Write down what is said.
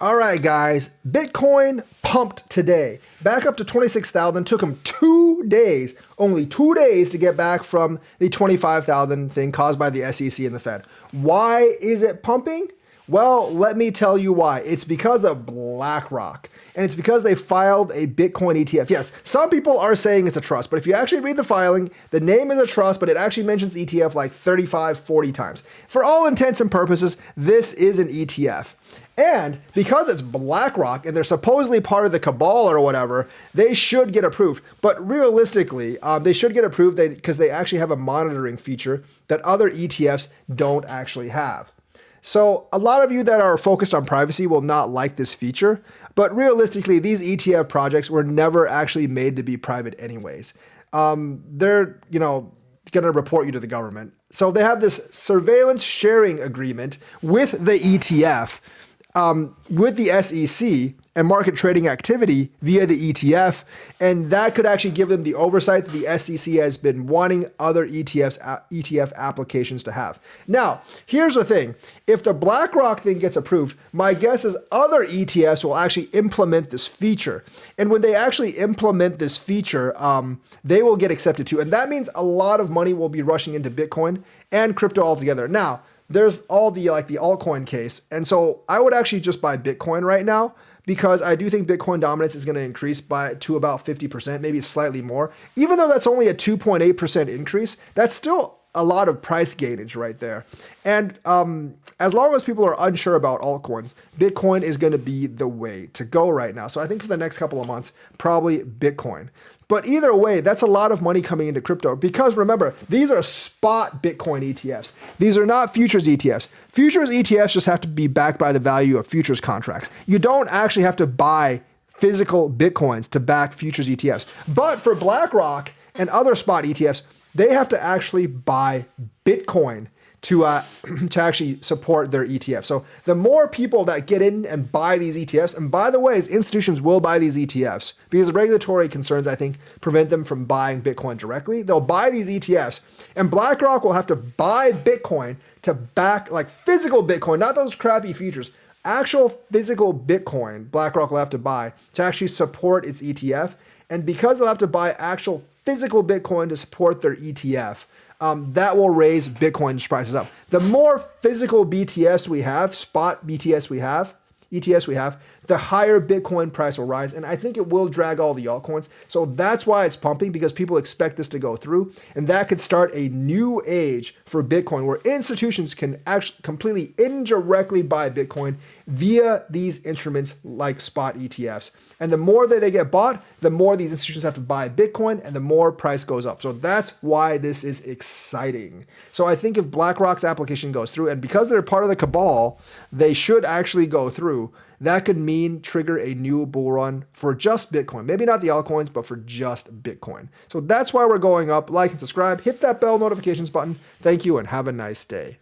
All right, guys, Bitcoin pumped today. Back up to 26,000. Took them 2 days, only 2 days to get back from the 25,000 thing caused by the SEC and the Fed. Why is it pumping? Well, let me tell you why. It's because of BlackRock. And it's because they filed a Bitcoin ETF. Yes, some people are saying it's a trust, but if you actually read the filing, the name is a trust, but it actually mentions ETF like 35, 40 times. For all intents and purposes, this is an ETF. And because it's BlackRock and they're supposedly part of the cabal or whatever, they should get approved. But realistically, they should get approved because they actually have a monitoring feature that other ETFs don't actually have. So a lot of you that are focused on privacy will not like this feature, but realistically, these ETF projects were never actually made to be private anyways. They're, going to report you to the government. So they have this surveillance sharing agreement with the ETF, with the SEC and market trading activity via the ETF, and that could actually give them the oversight that the SEC has been wanting other ETF applications to have. Now, here's the thing. If the BlackRock thing gets approved, my guess is other ETFs will actually implement this feature. And when they actually implement this feature, they will get accepted too. And that means a lot of money will be rushing into Bitcoin and crypto altogether. Now, there's all the altcoin case. And so I would actually just buy Bitcoin right now, because I do think Bitcoin dominance is going to increase to about 50%, maybe slightly more. Even though that's only a 2.8% increase, that's still a lot of price gainage right there. And as long as people are unsure about altcoins, Bitcoin is going to be the way to go right now. So I think for the next couple of months, probably Bitcoin. But either way, that's a lot of money coming into crypto because remember, these are spot Bitcoin ETFs. These are not futures ETFs. Futures ETFs just have to be backed by the value of futures contracts. You don't actually have to buy physical Bitcoins to back futures ETFs. But for BlackRock and other spot ETFs, they have to actually buy Bitcoin to actually support their ETF. So the more people that get in and buy these ETFs, and by the way, institutions will buy these ETFs because the regulatory concerns, I think, prevent them from buying Bitcoin directly. They'll buy these ETFs, and BlackRock will have to buy Bitcoin to back like physical Bitcoin, not those crappy futures. Actual physical Bitcoin, BlackRock will have to buy to actually support its ETF. And because they'll have to buy actual physical Bitcoin to support their ETF, that will raise Bitcoin's prices up. The more physical BTS we have, spot BTS we have, ETFs we have, the higher Bitcoin price will rise. And I think it will drag all the altcoins. So that's why it's pumping, because people expect this to go through. And that could start a new age for Bitcoin where institutions can actually completely indirectly buy Bitcoin via these instruments like spot ETFs. And the more that they get bought, the more these institutions have to buy Bitcoin and the more price goes up. So that's why this is exciting. So I think if BlackRock's application goes through, and because they're part of the cabal, they should actually go through, that could mean trigger a new bull run for just Bitcoin. Maybe not the altcoins, but for just Bitcoin. So that's why we're going up. Like and subscribe. Hit that bell notifications button. Thank you and have a nice day.